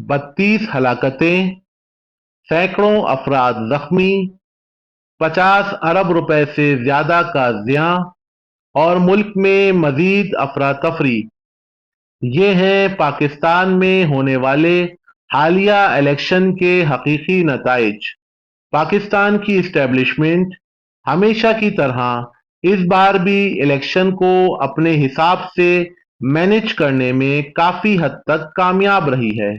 32 ہلاکتیں، سینکڑوں افراد زخمی، 50 ارب روپے سے زیادہ کا زیاں اور ملک میں مزید افراتفری۔ یہ ہیں پاکستان میں ہونے والے حالیہ الیکشن کے حقیقی نتائج۔ پاکستان کی اسٹیبلشمنٹ ہمیشہ کی طرح اس بار بھی الیکشن کو اپنے حساب سے مینج کرنے میں کافی حد تک کامیاب رہی ہے۔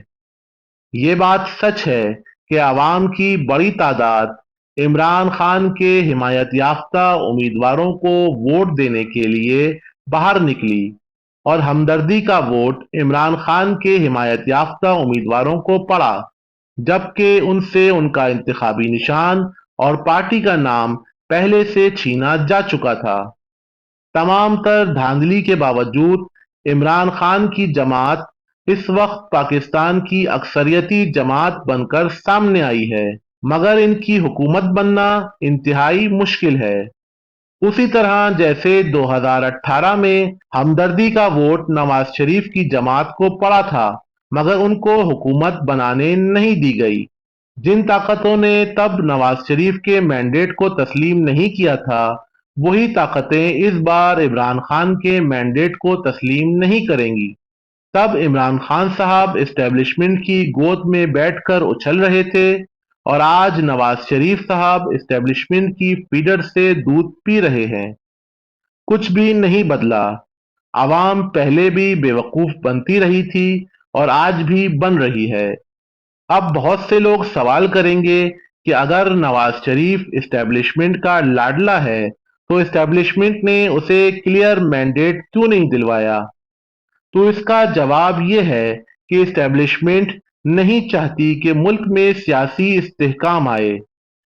یہ بات سچ ہے کہ عوام کی بڑی تعداد عمران خان کے حمایت یافتہ امیدواروں کو ووٹ دینے کے لیے باہر نکلی اور ہمدردی کا ووٹ عمران خان کے حمایت یافتہ امیدواروں کو پڑا، جبکہ ان سے ان کا انتخابی نشان اور پارٹی کا نام پہلے سے چھینا جا چکا تھا۔ تمام تر دھاندلی کے باوجود عمران خان کی جماعت اس وقت پاکستان کی اکثریتی جماعت بن کر سامنے آئی ہے، مگر ان کی حکومت بننا انتہائی مشکل ہے۔ اسی طرح جیسے 2018 میں ہمدردی کا ووٹ نواز شریف کی جماعت کو پڑا تھا، مگر ان کو حکومت بنانے نہیں دی گئی۔ جن طاقتوں نے تب نواز شریف کے مینڈیٹ کو تسلیم نہیں کیا تھا، وہی طاقتیں اس بار عمران خان کے مینڈیٹ کو تسلیم نہیں کریں گی۔ تب عمران خان صاحب اسٹیبلشمنٹ کی گود میں بیٹھ کر اچھل رہے تھے، اور آج نواز شریف صاحب اسٹیبلشمنٹ کی فیڈر سے دودھ پی رہے ہیں۔ کچھ بھی نہیں بدلا۔ عوام پہلے بھی بے وقوف بنتی رہی تھی اور آج بھی بن رہی ہے۔ اب بہت سے لوگ سوال کریں گے کہ اگر نواز شریف اسٹیبلشمنٹ کا لاڈلا ہے تو اسٹیبلشمنٹ نے اسے کلیئر مینڈیٹ کیوں نہیں دلوایا؟ تو اس کا جواب یہ ہے کہ اسٹیبلشمنٹ نہیں چاہتی کہ ملک میں سیاسی استحکام آئے۔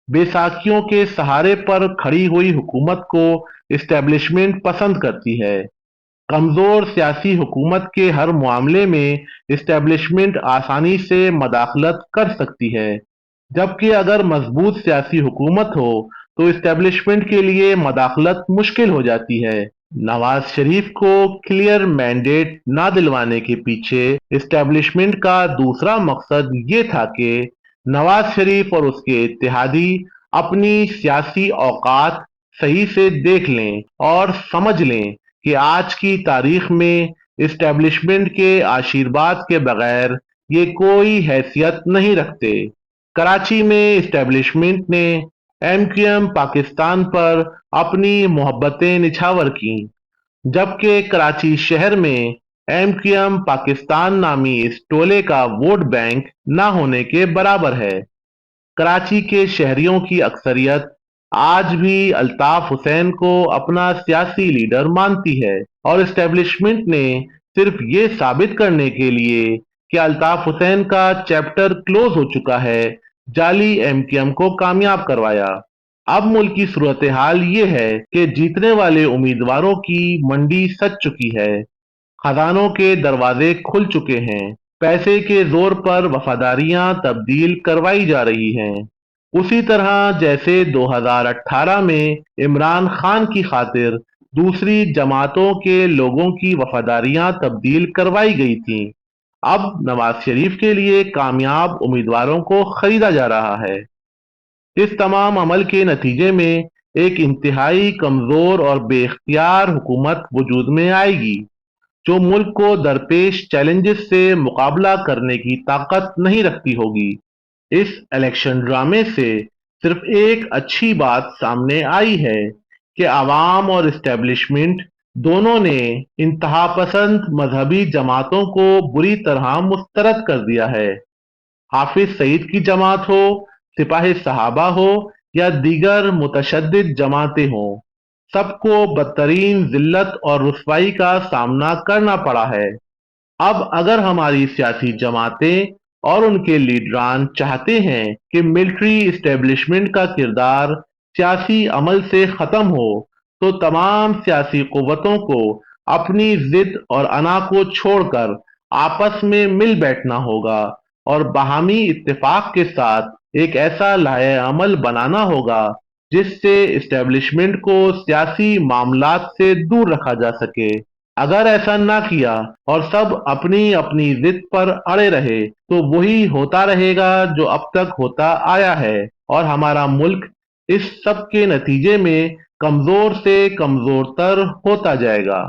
بیساکھیوں کے سہارے پر کھڑی ہوئی حکومت کو اسٹیبلشمنٹ پسند کرتی ہے۔ کمزور سیاسی حکومت کے ہر معاملے میں اسٹیبلشمنٹ آسانی سے مداخلت کر سکتی ہے، جبکہ اگر مضبوط سیاسی حکومت ہو تو اسٹیبلشمنٹ کے لیے مداخلت مشکل ہو جاتی ہے۔ نواز شریف کو کلیئر مینڈیٹ نہ دلوانے کے پیچھے اسٹیبلشمنٹ کا دوسرا مقصد یہ تھا کہ نواز شریف اور اس کے اتحادی اپنی سیاسی اوقات صحیح سے دیکھ لیں اور سمجھ لیں کہ آج کی تاریخ میں اسٹیبلشمنٹ کے آشیرواد کے بغیر یہ کوئی حیثیت نہیں رکھتے۔ کراچی میں اسٹیبلشمنٹ نے ایم کیو ایم پاکستان پر اپنی محبتیں نچھاور کیں، جبکہ کراچی شہر میں ایم کیو ایم پاکستان نامی اس ٹولے کا ووٹ بینک نہ ہونے کے برابر ہے۔ کراچی کے شہریوں کی اکثریت آج بھی الطاف حسین کو اپنا سیاسی لیڈر مانتی ہے، اور اسٹیبلشمنٹ نے صرف یہ ثابت کرنے کے لیے کہ الطاف حسین کا چیپٹر کلوز ہو چکا ہے، جعلی ایم کیو ایم کو کامیاب کروایا۔ اب ملک کی صورتحال یہ ہے کہ جیتنے والے امیدواروں کی منڈی سج چکی ہے، خزانوں کے دروازے کھل چکے ہیں، پیسے کے زور پر وفاداریاں تبدیل کروائی جا رہی ہیں۔ اسی طرح جیسے 2018 میں عمران خان کی خاطر دوسری جماعتوں کے لوگوں کی وفاداریاں تبدیل کروائی گئی تھیں، اب نواز شریف کے لیے کامیاب امیدواروں کو خریدا جا رہا ہے۔ اس تمام عمل کے نتیجے میں ایک انتہائی کمزور اور بے اختیار حکومت وجود میں آئے گی، جو ملک کو درپیش چیلنجز سے مقابلہ کرنے کی طاقت نہیں رکھتی ہوگی۔ اس الیکشن ڈرامے سے صرف ایک اچھی بات سامنے آئی ہے کہ عوام اور اسٹیبلشمنٹ دونوں نے انتہا پسند مذہبی جماعتوں کو بری طرح مسترد کر دیا ہے۔ حافظ سعید کی جماعت ہو، سپاہ صحابہ ہو یا دیگر متشدد جماعتیں ہوں، سب کو بدترین ذلت اور رسوائی کا سامنا کرنا پڑا ہے۔ اب اگر ہماری سیاسی جماعتیں اور ان کے لیڈران چاہتے ہیں کہ ملٹری اسٹیبلشمنٹ کا کردار سیاسی عمل سے ختم ہو، تو تمام سیاسی قوتوں کو اپنی ضد اور انا کو چھوڑ کر آپس میں مل بیٹھنا ہوگا اور باہمی اتفاق کے ساتھ ایک ایسا لائحہ عمل بنانا ہوگا جس سے اسٹیبلشمنٹ کو سیاسی معاملات سے دور رکھا جا سکے۔ اگر ایسا نہ کیا اور سب اپنی اپنی ضد پر اڑے رہے تو وہی ہوتا رہے گا جو اب تک ہوتا آیا ہے، اور ہمارا ملک اس سب کے نتیجے میں کمزور سے کمزور تر ہوتا جائے گا۔